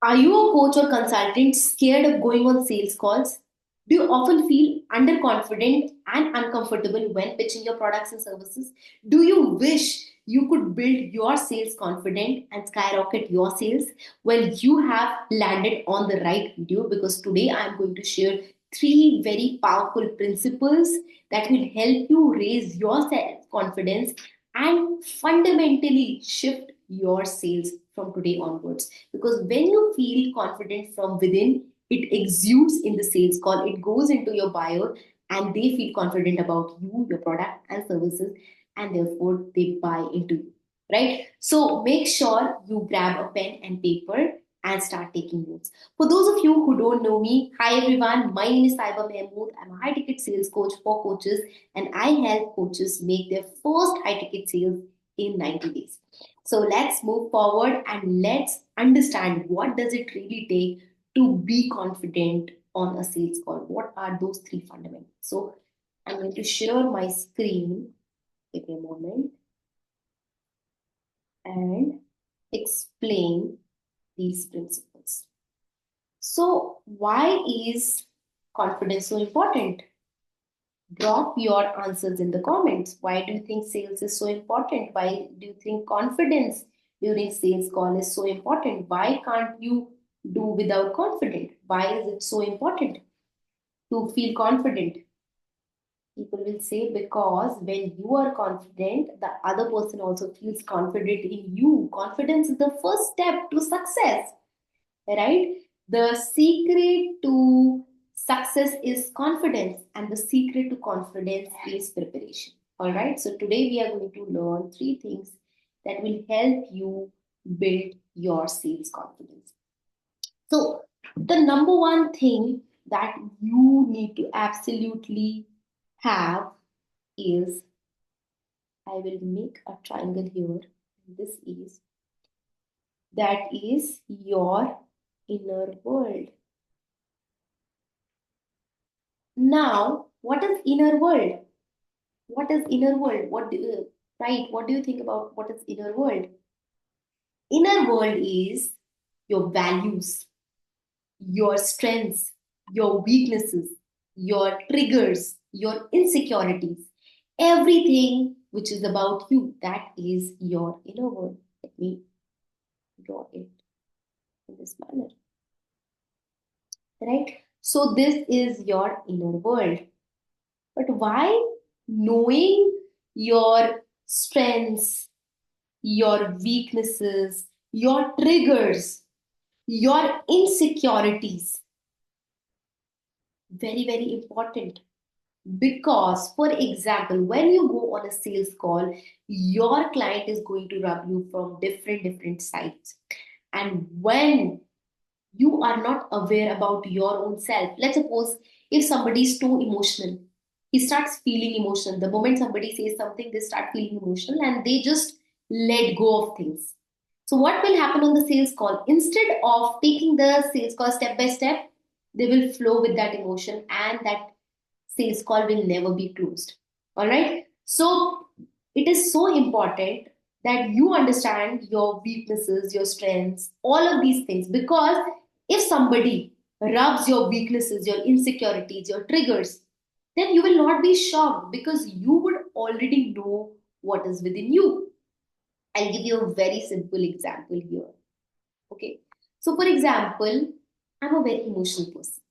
Are you a coach or consultant scared of going on sales calls? Do you often feel underconfident and uncomfortable when pitching your products and services? Do you wish you could build your sales confidence and skyrocket your sales? Well, you have landed on the right video because today I am going to share three very powerful principles that will help you raise your self confidence and fundamentally shift your sales from today onwards. Because when you feel confident from within, it exudes in the sales call, it goes into your bio, and they feel confident about you, your product and services, and therefore they buy into you, right? So make sure you grab a pen and paper and start taking notes. For those of you who don't know me, hi everyone, my name is Saiba Mahmood. I'm a high ticket sales coach for coaches, and I help coaches make their first high ticket sales in 90 days. So let's move forward and let's understand what does it really take to be confident on a sales call. What are those three fundamentals? So I'm going to share my screen. Give me a moment and explain these principles. So why is confidence so important? Drop your answers in the comments. Why do you think sales is so important? Why do you think confidence during sales call is so important? Why can't you do without confidence? Why is it so important to feel confident? People will say because when you are confident, the other person also feels confident in you. Confidence is the first step to success, right? The secret to success is confidence, and the secret to confidence is preparation. All right. So today we are going to learn three things that will help you build your sales confidence. So, the number one thing that you need to absolutely have is, I will make a triangle here. This is that is your inner world. Now, what is inner world? What is inner world? Right? What do you think about what is inner world? Inner world is your values, your strengths, your weaknesses, your triggers, your insecurities, everything which is about you. That is your inner world. Let me draw it in this manner, right? So this is your inner world. But why knowing your strengths, your weaknesses, your triggers, your insecurities, very, very important. Because, for example, when you go on a sales call, your client is going to rub you from different sides. And when you are not aware about your own self, let's suppose if somebody is too emotional, he starts feeling emotional. The moment somebody says something, they start feeling emotional and they just let go of things. So, what will happen on the sales call? Instead of taking the sales call step by step, they will flow with that emotion and that sales call will never be closed. All right. So it is so important that you understand your weaknesses, your strengths, all of these things. Because if somebody rubs your weaknesses, your insecurities, your triggers, then you will not be shocked because you would already know what is within you. I'll give you a very simple example here. Okay. So, for example, I'm a very emotional person,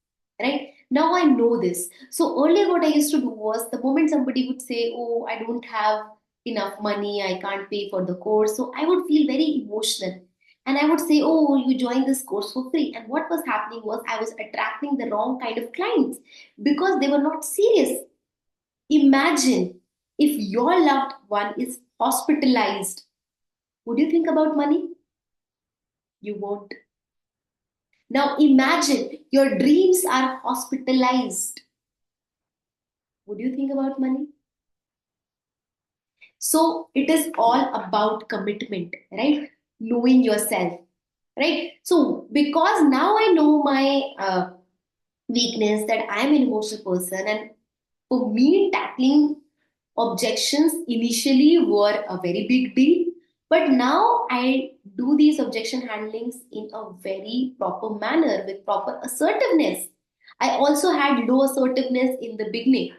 right? Now I know this. So, earlier, what I used to do was the moment somebody would say, oh, I don't have enough money, I can't pay for the course. So, I would feel very emotional. And I would say, oh, you joined this course for free. And what was happening was I was attracting the wrong kind of clients because they were not serious. Imagine if your loved one is hospitalized. Would you think about money? You won't. Now imagine your dreams are hospitalized. Would you think about money? So it is all about commitment, right? Knowing yourself, right? So because now I know my weakness that I'm an emotional person, and for me, tackling objections initially were a very big deal. But now I do these objection handlings in a very proper manner with proper assertiveness. I also had low assertiveness in the beginning,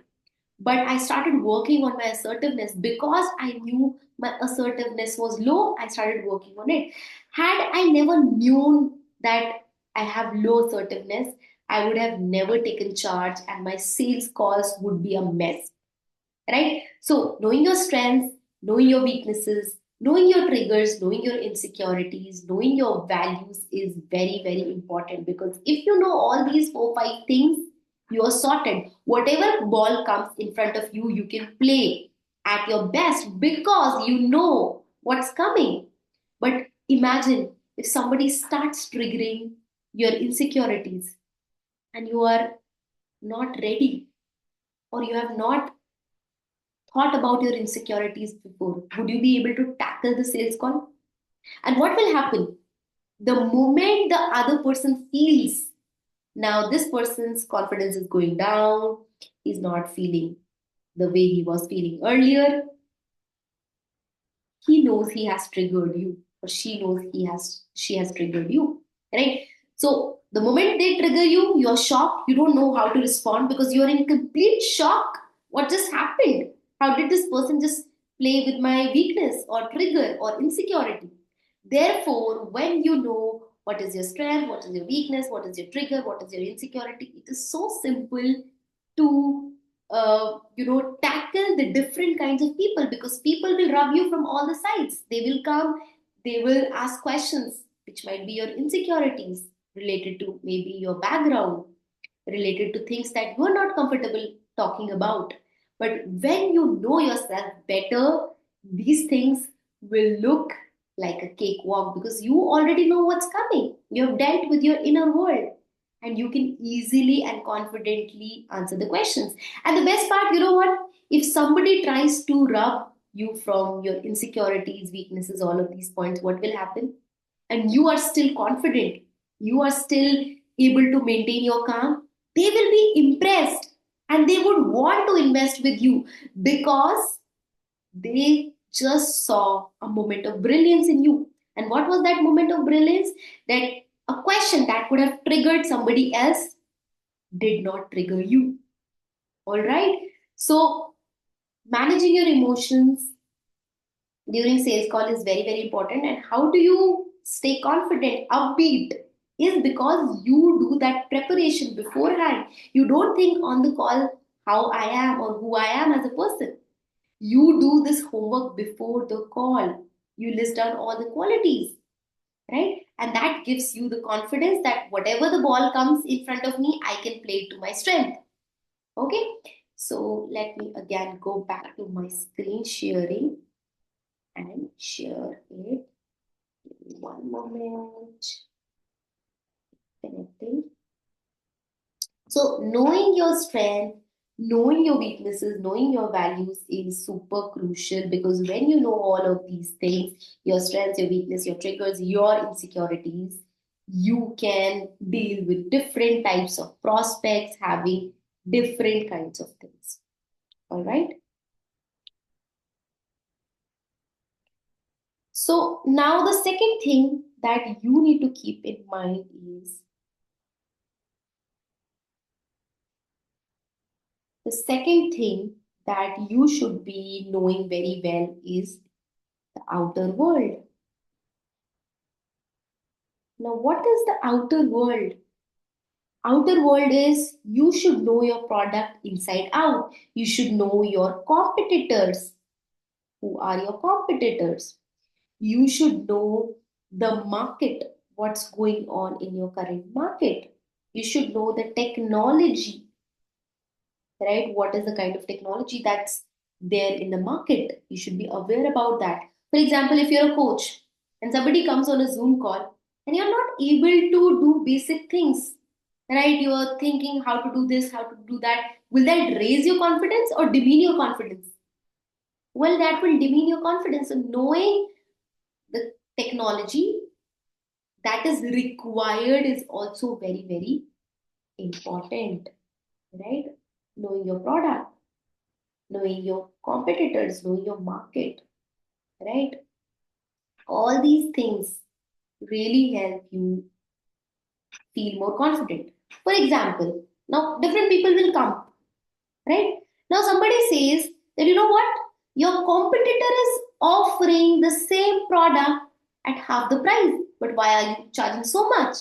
but I started working on my assertiveness because I knew my assertiveness was low. I started working on it. Had I never known that I have low assertiveness, I would have never taken charge and my sales calls would be a mess, right? So, knowing your strengths, knowing your weaknesses, knowing your triggers, knowing your insecurities, knowing your values is very, very important, because if you know all these four, five things, you are sorted. Whatever ball comes in front of you, you can play at your best because you know what's coming. But imagine if somebody starts triggering your insecurities and you are not ready, or you have not thought about your insecurities before, would you be able to tackle the sales call? And what will happen? The moment the other person feels now this person's confidence is going down, he's not feeling the way he was feeling earlier, he knows he has triggered you, or she knows she has triggered you, right? So the moment they trigger you, you're shocked, you don't know how to respond because you're in complete shock. What just happened? How did this person just play with my weakness or trigger or insecurity? Therefore, when you know what is your strength, what is your weakness, what is your trigger, what is your insecurity, it is so simple to tackle the different kinds of people, because people will rub you from all the sides. They will come, they will ask questions which might be your insecurities, related to maybe your background, related to things that you are not comfortable talking about. But when you know yourself better, these things will look like a cakewalk because you already know what's coming. You have dealt with your inner world and you can easily and confidently answer the questions. And the best part, you know what? If somebody tries to rub you from your insecurities, weaknesses, all of these points, what will happen? And you are still confident, you are still able to maintain your calm, they will be impressed and they would want to invest with you because they just saw a moment of brilliance in you. And what was that moment of brilliance? That a question that could have triggered somebody else did not trigger you. All right. So, managing your emotions during sales call is very, very important. And how do you stay confident, upbeat? Is because you do that preparation beforehand. You don't think on the call how I am or who I am as a person. You do this homework before the call. You list down all the qualities, right? And that gives you the confidence that whatever the ball comes in front of me, I can play it to my strength. Okay, so let me again go back to my screen sharing and share it. Give me one moment. Connecting. So, knowing your strength, knowing your weaknesses, knowing your values is super crucial, because when you know all of these things, your strengths, your weakness, your triggers, your insecurities, you can deal with different types of prospects having different kinds of things. All right. So, now the second thing that you need to keep in mind is the second thing that you should be knowing very well is the outer world. Now, what is the outer world? Outer world is you should know your product inside out. You should know your competitors. Who are your competitors? You should know the market, what's going on in your current market. You should know the technology, right? What is the kind of technology that's there in the market? You should be aware about that. For example, if you're a coach and somebody comes on a Zoom call and you're not able to do basic things, right? You're thinking how to do this, how to do that. Will that raise your confidence or demean your confidence? Well, that will demean your confidence. So, knowing the technology that is required is also very, very important, right? Knowing your product, knowing your competitors, knowing your market, right? All these things really help you feel more confident. For example, now different people will come, right? Now somebody says that, you know what? Your competitor is offering the same product at half the price, but why are you charging so much?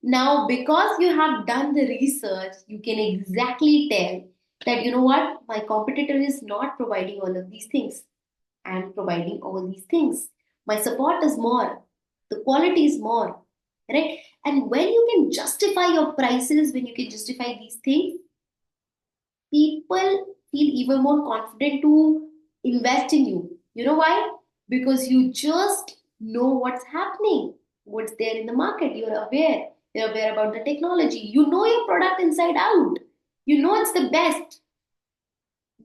Now, because you have done the research, you can exactly tell that, you know what? My competitor is not providing all of these things. I am providing all these things. My support is more, the quality is more, right? And when you can justify your prices, when you can justify these things, people feel even more confident to invest in you. You know why? Because you just know what's happening, what's there in the market. You're aware about the technology. You know your product inside out. You know it's the best.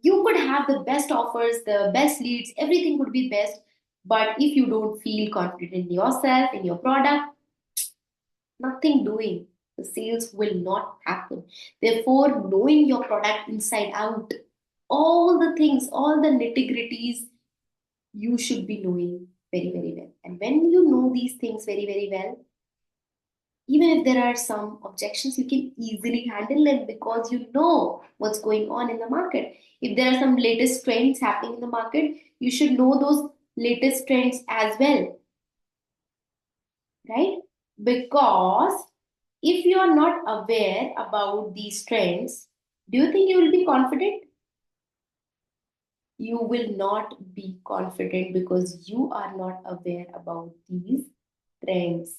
You could have the best offers, the best leads, everything could be best. But if you don't feel confident in yourself, in your product, nothing doing. The sales will not happen. Therefore, knowing your product inside out, all the things, all the nitty gritties, you should be knowing very, very well. And when you know these things very, very well, even if there are some objections, you can easily handle it because you know what's going on in the market. If there are some latest trends happening in the market, you should know those latest trends as well, right? Because if you are not aware about these trends, do you think you will be confident? You will not be confident because you are not aware about these trends,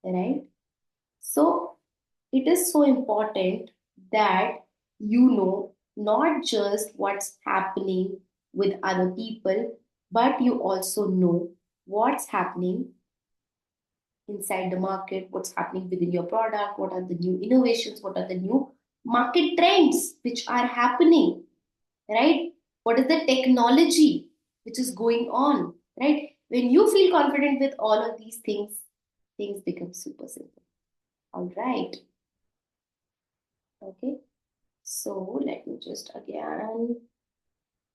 right? So it is so important that you know not just what's happening with other people, but you also know what's happening inside the market, what's happening within your product, what are the new innovations, what are the new market trends which are happening, right? What is the technology which is going on, right? When you feel confident with all of these things, things become super simple. All right. Okay. So let me just again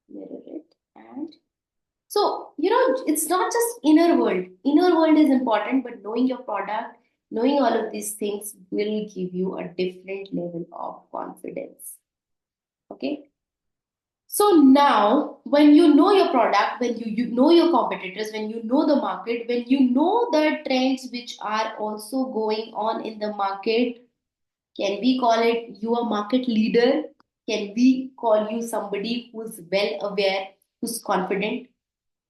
mirror it. And so, it's not just inner world. Inner world is important, but knowing your product, knowing all of these things will give you a different level of confidence. Okay. So now, when you know your product, when you know your competitors, when you know the market, when you know the trends which are also going on in the market, can we call it you a market leader? Can we call you somebody who's well aware, who's confident?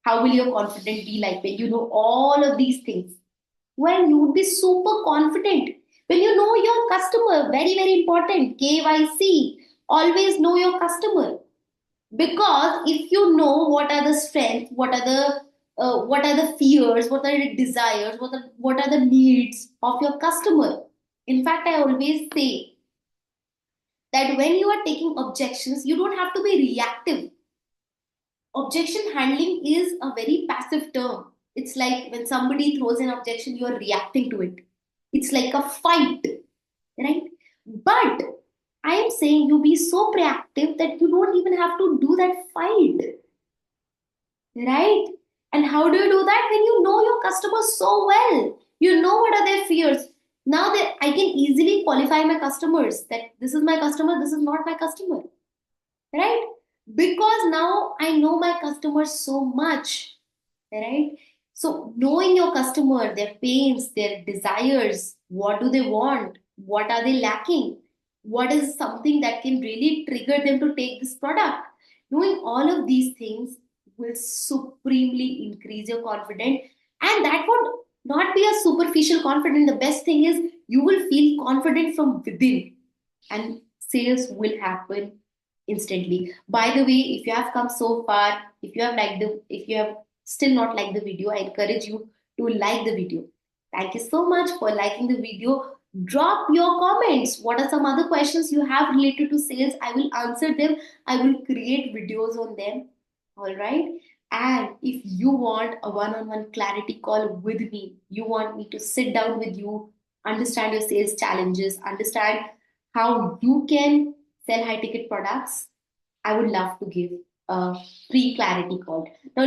How will your confidence be like when you know all of these things? Well, you would be super confident. When you know your customer, very, very important, KYC, always know your customer. Because if you know what are the strengths, what are the fears, what are the desires, what are the needs of your customer. In fact, I always say that when you are taking objections, you don't have to be reactive. Objection handling is a very passive term. It's like when somebody throws an objection, you are reacting to it. It's like a fight, right? But I am saying you be so proactive that you don't even have to do that fight, right? And how do you do that? When you know your customers so well, you know what are their fears. Now that I can easily qualify my customers that this is my customer, this is not my customer, right? Because now I know my customers so much, right? So knowing your customer, their pains, their desires, what do they want, what are they lacking, what is something that can really trigger them to take this product, knowing all of these things will supremely increase your confidence. And that would not be a superficial confidence. The best thing is you will feel confident from within, and sales will happen instantly. By the way, if you have come so far, if you have still not liked the video, I encourage you to like the video. Thank you so much for liking the video. Drop your comments. What are some other questions you have related to sales? I will answer them. I will create videos on them. All right. And if you want a one-on-one clarity call with me, you want me to sit down with you, understand your sales challenges, understand how you can sell high ticket products, I would love to give. uh, pre-clarity call. Now,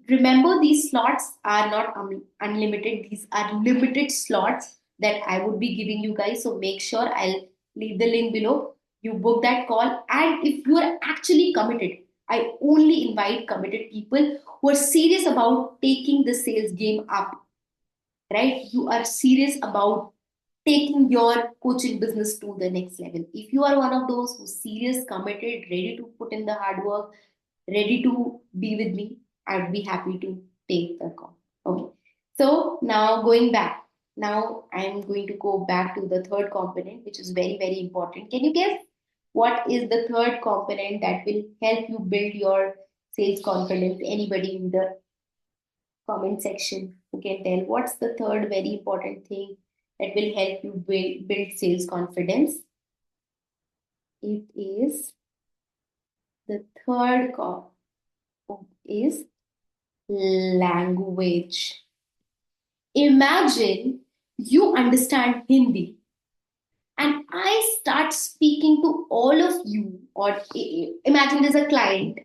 remember, these slots are not unlimited. These are limited slots that I would be giving you guys. So make sure I'll leave the link below. You book that call. And if you are actually committed, I only invite committed people who are serious about taking the sales game up, right? You are serious about taking your coaching business to the next level. If you are one of those who's serious, committed, ready to put in the hard work, ready to be with me, I'd be happy to take the call. Okay. So now going back, now I'm going to go back to the third component, which is very, very important. Can you guess what is the third component that will help you build your sales confidence? Anybody in the comment section who can tell what's the third very important thing that will help you build sales confidence? It is the third is language. Imagine you understand Hindi and I start speaking to all of you, or imagine there's a client,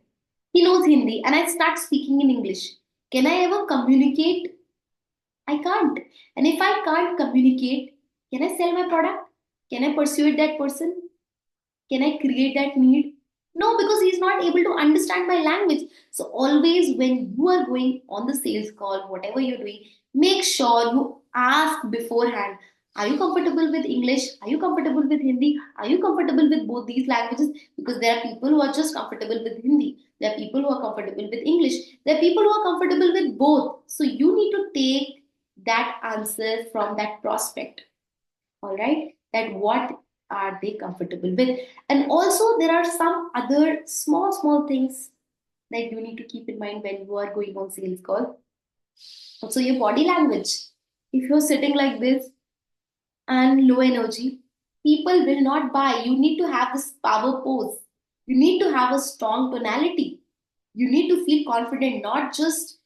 he knows Hindi, and I start speaking in English. Can I ever communicate? I can't. And if I can't communicate, can I sell my product? Can I persuade that person? Can I create that need? No, because he's not able to understand my language. So, always when you are going on the sales call, whatever you're doing, make sure you ask beforehand, are you comfortable with English? Are you comfortable with Hindi? Are you comfortable with both these languages? Because there are people who are just comfortable with Hindi. There are people who are comfortable with English. There are people who are comfortable with both. So, you need to take that answer from that prospect. All right, that what are they comfortable with, and also there are some other small things that you need to keep in mind when you are going on sales call. Also your body language. If you're sitting like this and low energy, people will not buy. You need to have this power pose, you need to have a strong tonality, you need to feel confident, not just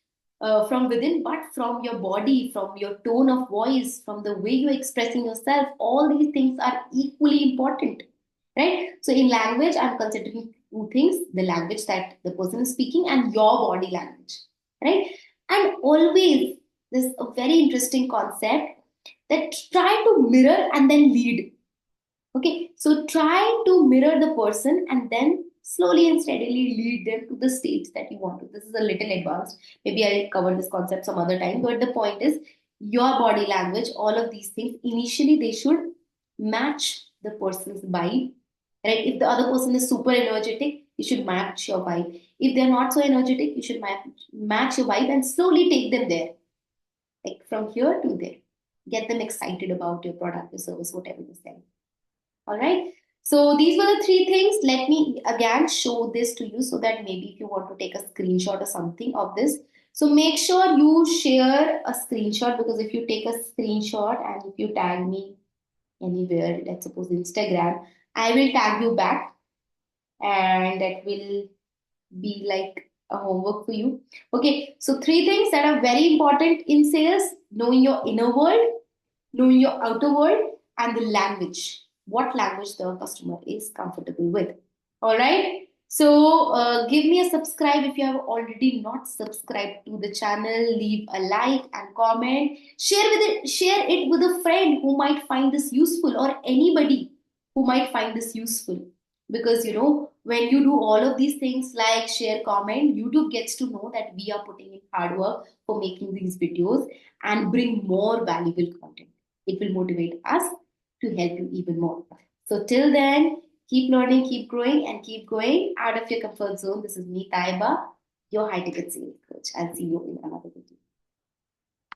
from within, but from your body, from your tone of voice, from the way you're expressing yourself. All these things are equally important, right? So, in language, I'm considering two things: the language that the person is speaking and your body language, right? And always, there's a very interesting concept that try to mirror and then lead. Okay, so try to mirror the person and then slowly and steadily lead them to the stage that you want to. This is a little advanced. Maybe I'll cover this concept some other time. But the point is, your body language, all of these things, initially they should match the person's vibe. Right? If the other person is super energetic, you should match your vibe. If they're not so energetic, you should match your vibe and slowly take them there. Like from here to there. Get them excited about your product, your service, whatever you're selling. All right. So these were the three things. Let me again show this to you so that maybe if you want to take a screenshot or something of this. So make sure you share a screenshot, because if you take a screenshot and if you tag me anywhere, let's suppose Instagram, I will tag you back, and that will be like a homework for you. Okay. So three things that are very important in sales: knowing your inner world, knowing your outer world, and the language, what language the customer is comfortable with. All right. So give me a subscribe if you have already not subscribed to the channel. Leave a like and comment. Share it with a friend who might find this useful, or anybody who might find this useful. Because when you do all of these things like share, comment, YouTube gets to know that we are putting in hard work for making these videos and bring more valuable content. It will motivate us to help you even more. So till then, keep learning, keep growing, and keep going out of your comfort zone. This is me, Taiba, your high ticket sales coach. I'll see you in another video.